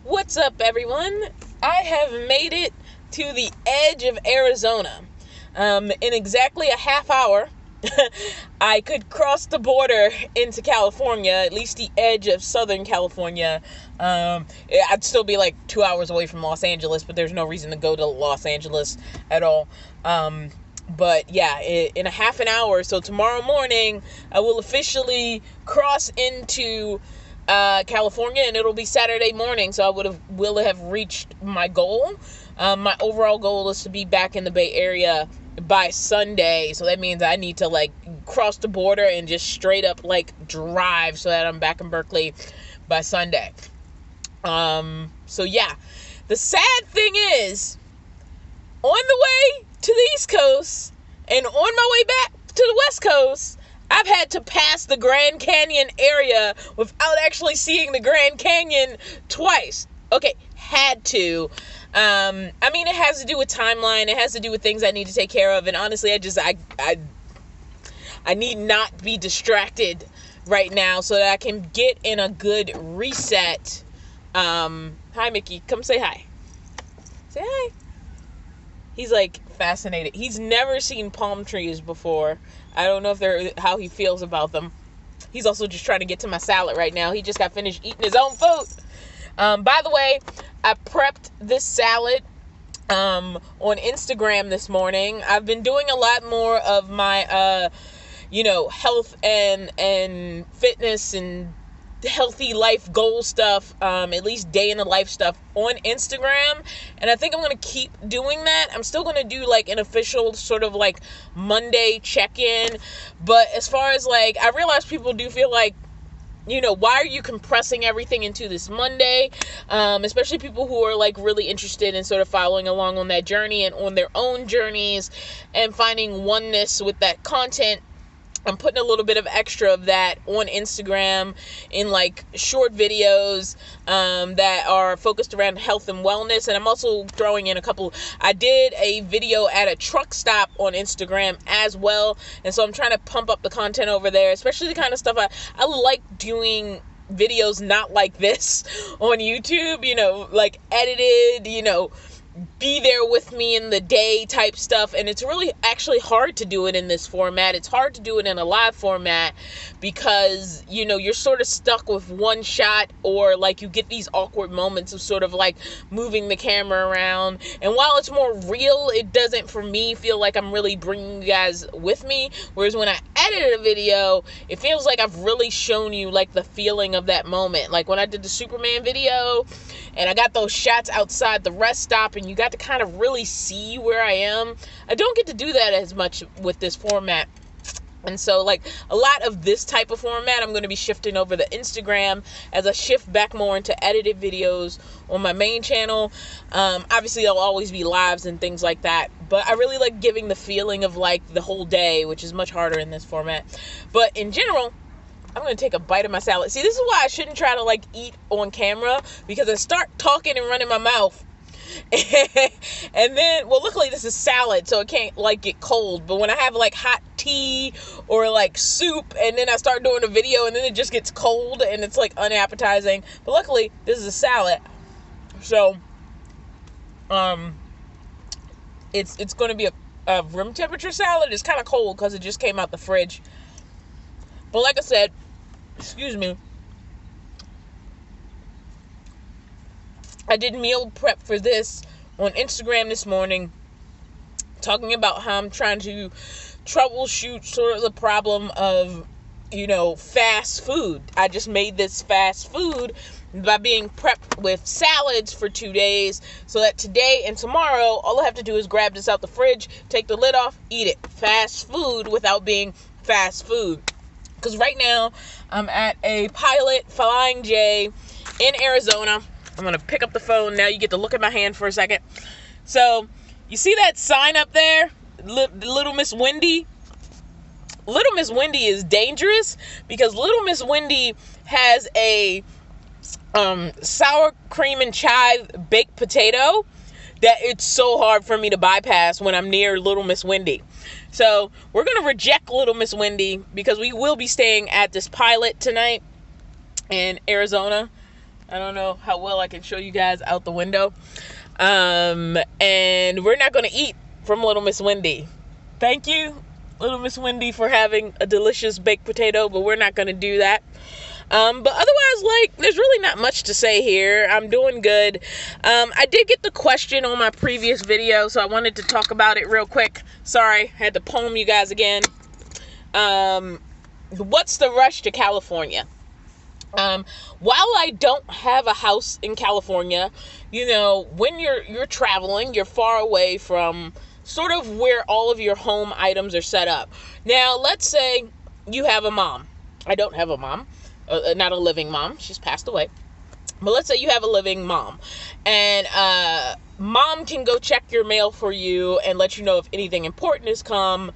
What's up, everyone? I have made it to the edge of Arizona. In exactly a half hour, I could cross the border into California, at least the edge of Southern California. I'd still be like 2 hours away from Los Angeles, but there's no reason to go to Los Angeles at all. But yeah, in a half an hour, so tomorrow morning, I will officially cross into California, and it'll be Saturday morning, so I will have reached my goal. My overall goal is to be back in the Bay Area by Sunday, so that means I need to like cross the border and just straight up like drive so that I'm back in Berkeley by Sunday. So yeah, the sad thing is, on the way to the East Coast and on my way back to the West Coast, I've had to pass the Grand Canyon area without actually seeing the Grand Canyon twice. Okay, had to. I mean, it has to do with timeline. It has to do with things I need to take care of. And honestly, I need not be distracted right now so that I can get in a good reset. Hi, Mickey. Come say hi. Say hi. He's like fascinated. He's never seen palm trees before. I don't know how he feels about them. He's also just trying to get to my salad right now. He just got finished eating his own food. By the way, I prepped this salad on Instagram this morning. I've been doing a lot more of my health and fitness and healthy life goal stuff, at least day in the life stuff on Instagram, and I think I'm going to keep doing that. I'm still going to do like an official sort of like Monday check-in, but as far as like, I realize people do feel like, why are you compressing everything into this Monday? Especially people who are like really interested in sort of following along on that journey and on their own journeys and finding oneness with that content. I'm putting a little bit of extra of that on Instagram in like short videos that are focused around health and wellness. And I'm also throwing in I did a video at a truck stop on Instagram as well. And so I'm trying to pump up the content over there, especially the kind of stuff I like doing videos not like this on YouTube, like edited, be there with me in the day type stuff. And it's really actually hard to do it in this format. It's hard to do it in a live format because, you're sort of stuck with one shot, or like you get these awkward moments of sort of like moving the camera around. And while it's more real, it doesn't, for me, feel like I'm really bringing you guys with me. Whereas when I edit a video, it feels like I've really shown you like the feeling of that moment. Like when I did the Superman video and I got those shots outside the rest stop and you got to kind of really see where I am. I don't get to do that as much with this format. And so like a lot of this type of format, I'm going to be shifting over to Instagram as I shift back more into edited videos on my main channel. Obviously there'll always be lives and things like that, but I really like giving the feeling of like the whole day, which is much harder in this format. But in general, I'm going to take a bite of my salad. See, this is why I shouldn't try to like eat on camera, because I start talking and running my mouth. And then, well, luckily this is salad, so it can't like get cold. But when I have like hot tea or like soup, and then I start doing a video and then it just gets cold and it's like unappetizing. But luckily this is a salad, so it's going to be a room temperature salad. It's kind of cold because it just came out the fridge. But like I said, excuse me, I did meal prep for this on Instagram this morning, talking about how I'm trying to troubleshoot sort of the problem of, fast food. I just made this fast food by being prepped with salads for 2 days, so that today and tomorrow, all I have to do is grab this out the fridge, take the lid off, eat it. Fast food without being fast food. Because right now, I'm at a Pilot Flying J in Arizona. I'm going to pick up the phone. Now you get to look at my hand for a second. So, you see that sign up there? Little Miss Wendy? Little Miss Wendy is dangerous because Little Miss Wendy has a sour cream and chive baked potato that it's so hard for me to bypass when I'm near Little Miss Wendy. So we're going to reject Little Miss Wendy because we will be staying at this Pilot tonight in Arizona. I don't know how well I can show you guys out the window. And we're not going to eat from Little Miss Wendy. Thank you, Little Miss Wendy, for having a delicious baked potato, but we're not going to do that. But otherwise, like, there's really not much to say here. I'm doing good. I did get the question on my previous video, so I wanted to talk about it real quick. Sorry, I had to poem you guys again. What's the rush to California? While I don't have a house in California, you know, when you're traveling, you're far away from sort of where all of your home items are set up. Now, let's say you have a mom. I don't have a mom, not a living mom. She's passed away. But let's say you have a living mom, and mom can go check your mail for you and let you know if anything important has come.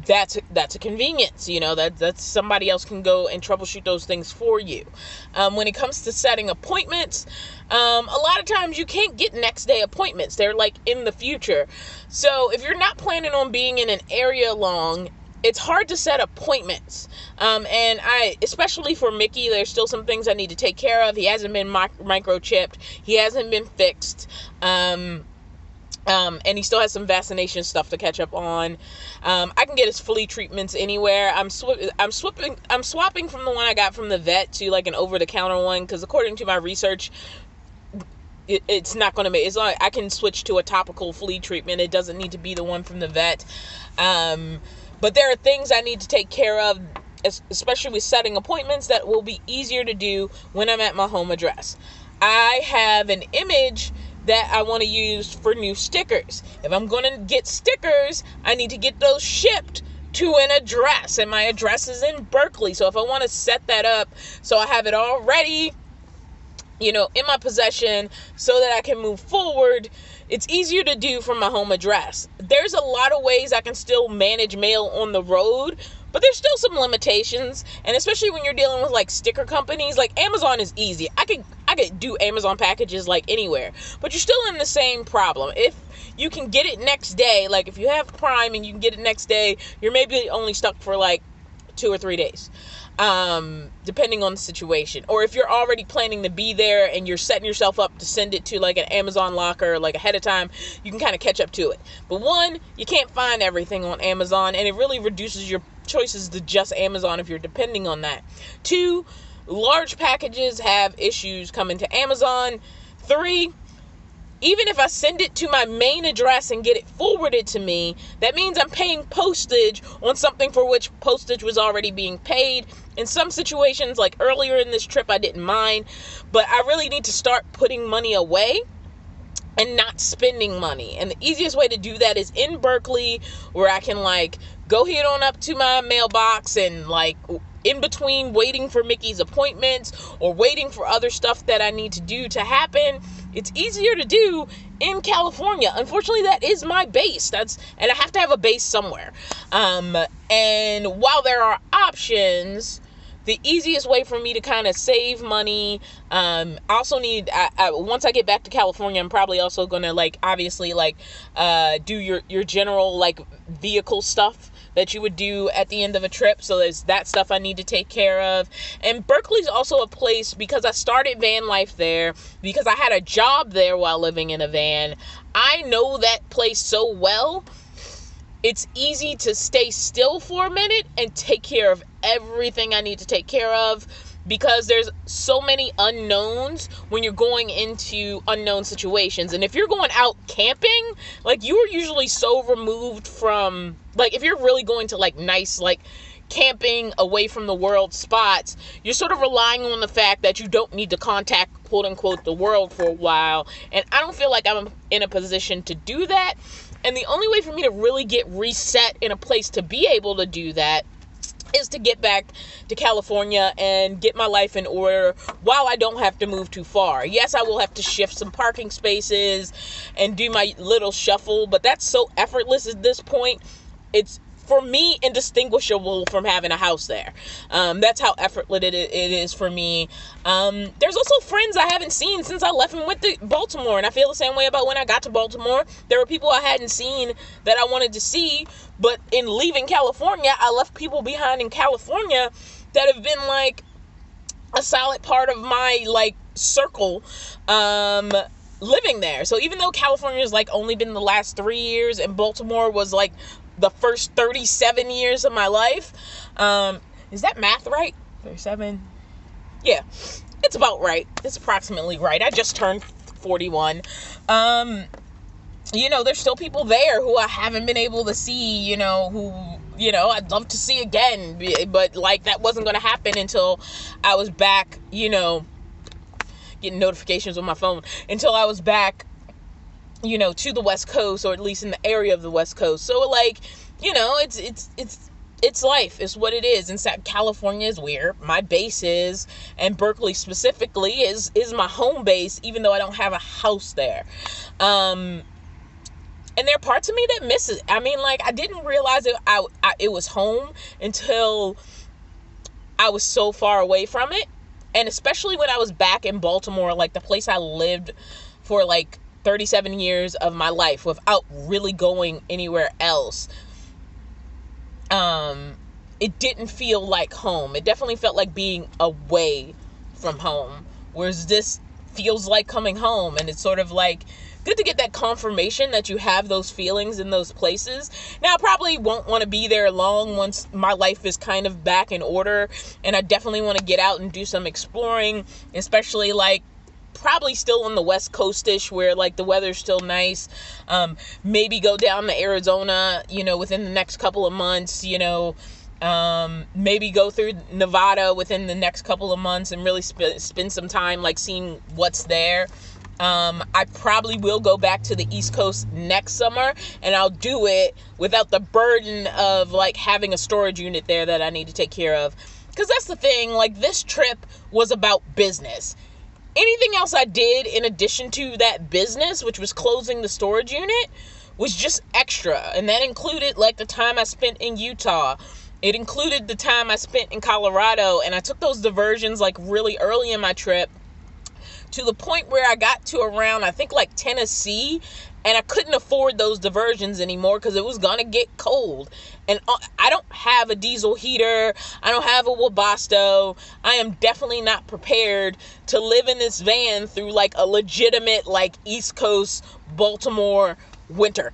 That's a convenience, you know, that's somebody else can go and troubleshoot those things for you. When it comes to setting appointments, a lot of times you can't get next day appointments. They're like in the future. So if you're not planning on being in an area long, it's hard to set appointments. And especially for Mickey, there's still some things I need to take care of. He hasn't been microchipped. He hasn't been fixed. And he still has some vaccination stuff to catch up on. I can get his flea treatments anywhere. I'm swapping from the one I got from the vet to like an over-the-counter one, because according to my research, it's not going to make. It's not. I can switch to a topical flea treatment. It doesn't need to be the one from the vet. But there are things I need to take care of, especially with setting appointments, that will be easier to do when I'm at my home address. I have an image that I want to use for new stickers. If I'm going to get stickers, I need to get those shipped to an address, and my address is in Berkeley. So if I want to set that up so I have it all ready, you know, in my possession so that I can move forward, it's easier to do from my home address. There's a lot of ways I can still manage mail on the road, but there's still some limitations, and especially when you're dealing with like sticker companies, like Amazon is easy. I could do Amazon packages like anywhere, but you're still in the same problem. If you can get it next day, like if you have Prime and you can get it next day, you're maybe only stuck for like 2 or 3 days, depending on the situation. Or if you're already planning to be there and you're setting yourself up to send it to like an Amazon locker like ahead of time, you can kind of catch up to it. But one, you can't find everything on Amazon, and it really reduces your choices to just Amazon if you're depending on that. 2, large packages have issues coming to Amazon. 3, even if I send it to my main address and get it forwarded to me, that means I'm paying postage on something for which postage was already being paid. In some situations, like earlier in this trip, I didn't mind, but I really need to start putting money away and not spending money. And the easiest way to do that is in Berkeley, where I can like go head on up to my mailbox and like in between waiting for Mickey's appointments or waiting for other stuff that I need to do to happen, it's easier to do in California. Unfortunately, that is my base. And I have to have a base somewhere. And while there are options, the easiest way for me to kind of save money, also need, once I get back to California, I'm probably also going to like, obviously like, do your general like vehicle stuff that you would do at the end of a trip. So there's that stuff I need to take care of. And Berkeley's also a place, because I started Vanlife there, because I had a job there while living in a van. I know that place so well. It's easy to stay still for a minute and take care of everything I need to take care of, because there's so many unknowns when you're going into unknown situations. And if you're going out camping, like, you are usually so removed from, like, if you're really going to like nice, like camping away from the world spots, you're sort of relying on the fact that you don't need to contact, quote unquote, the world for a while. And I don't feel like I'm in a position to do that. And the only way for me to really get reset in a place to be able to do that is to get back to California and get my life in order while I don't have to move too far. Yes, I will have to shift some parking spaces and do my little shuffle, but that's so effortless at this point. It's, for me, indistinguishable from having a house there. That's how effortless it is for me. There's also friends I haven't seen since I left and went to Baltimore, and I feel the same way about when I got to Baltimore. There were people I hadn't seen that I wanted to see, but in leaving California, I left people behind in California that have been like a solid part of my like circle living there. So even though California's like only been the last 3 years and Baltimore was like the first 37 years of my life, is that math right? 37? Yeah, it's about right. It's approximately right. I just turned 41. There's still people there who I haven't been able to see, who, I'd love to see again, but like that wasn't going to happen until I was back, getting notifications on my phone, until I was back, to the West Coast, or at least in the area of the West Coast. So like, it's life. It's what it is. And California is where my base is, and Berkeley specifically is my home base, even though I don't have a house there. And there are parts of me that miss it. I mean, like, I didn't realize it was home until I was so far away from it. And especially when I was back in Baltimore, like the place I lived for like 37 years of my life without really going anywhere else. It didn't feel like home. It definitely felt like being away from home. Whereas this feels like coming home, and it's sort of like good to get that confirmation that you have those feelings in those places. Now, I probably won't want to be there long once my life is kind of back in order, and I definitely want to get out and do some exploring, especially like probably still on the West Coast-ish where like the weather's still nice. Maybe go down to Arizona, within the next couple of months, maybe go through Nevada within the next couple of months and really spend some time like seeing what's there. I probably will go back to the East Coast next summer, and I'll do it without the burden of like having a storage unit there that I need to take care of. Because that's the thing, like this trip was about business. Anything else I did in addition to that business, which was closing the storage unit, was just extra. And that included like the time I spent in Utah. It included the time I spent in Colorado, and I took those diversions like really early in my trip, to the point where I got to around, I think like Tennessee, and I couldn't afford those diversions anymore because it was going to get cold. And I don't have a diesel heater. I don't have a Webasto. I am definitely not prepared to live in this van through like a legitimate like East Coast Baltimore winter.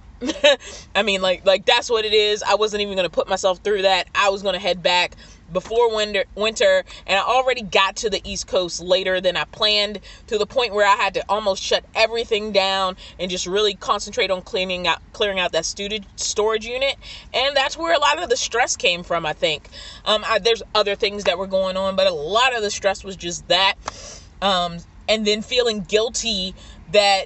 I mean, like that's what it is. I wasn't even going to put myself through that. I was going to head back before winter, and I already got to the East Coast later than I planned, to the point where I had to almost shut everything down and just really concentrate on clearing out that storage unit. And that's where a lot of the stress came from, I think. There's other things that were going on, but a lot of the stress was just that. And then feeling guilty that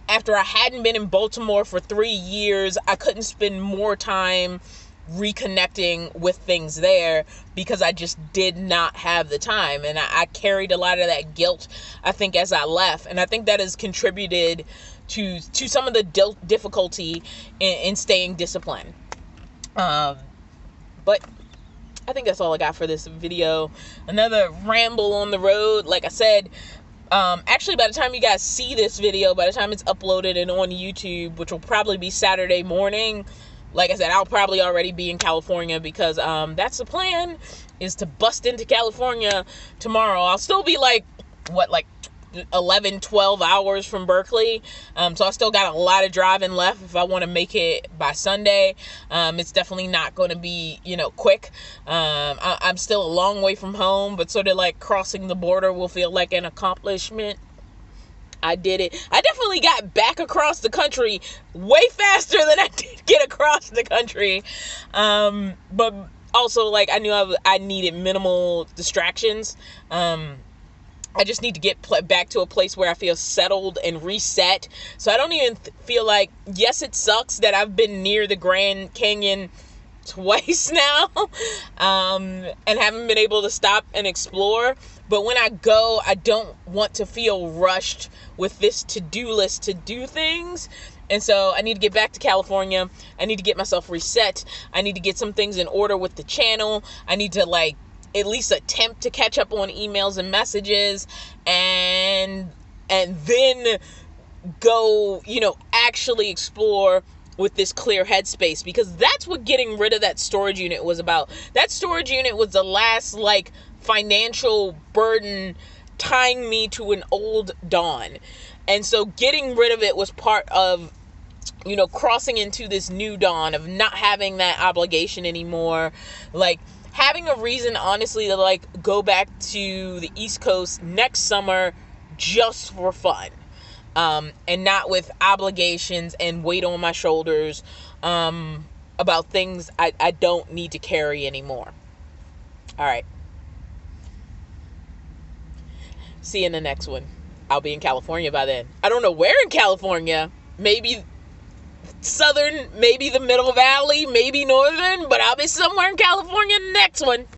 after I hadn't been in Baltimore for 3 years, I couldn't spend more time reconnecting with things there because I just did not have the time. And I carried a lot of that guilt, I think, as I left. And I think that has contributed to some of the difficulty in staying disciplined. But I think that's all I got for this video. Another ramble on the road. Like I said, actually, by the time you guys see this video, by the time it's uploaded and on YouTube, which will probably be Saturday morning, like I said, I'll probably already be in California, because that's the plan, is to bust into California tomorrow. I'll still be like 11, 12 hours from Berkeley. So I still got a lot of driving left if I want to make it by Sunday. It's definitely not going to be, quick. I'm still a long way from home, but sort of like crossing the border will feel like an accomplishment. I did it. I definitely got back across the country way faster than I did get across the country. But also, like, I knew I needed minimal distractions. I just need to get back to a place where I feel settled and reset. So I don't even feel like, yes, it sucks that I've been near the Grand Canyon twice now, and haven't been able to stop and explore. But when I go, I don't want to feel rushed with this to-do list to do things. And so I need to get back to California. I need to get myself reset. I need to get some things in order with the channel. I need to at least attempt to catch up on emails and messages, and then go, actually explore with this clear headspace, because that's what getting rid of that storage unit was about. That storage unit was the last financial burden tying me to an old Dawn. And so getting rid of it was part of, crossing into this new Dawn of not having that obligation anymore. Like, having a reason, honestly, to, like, go back to the East Coast next summer just for fun. And not with obligations and weight on my shoulders about things I don't need to carry anymore. All right. See you in the next one. I'll be in California by then. I don't know where in California. Maybe southern, maybe the Middle Valley, maybe northern, but I'll be somewhere in California in the next one.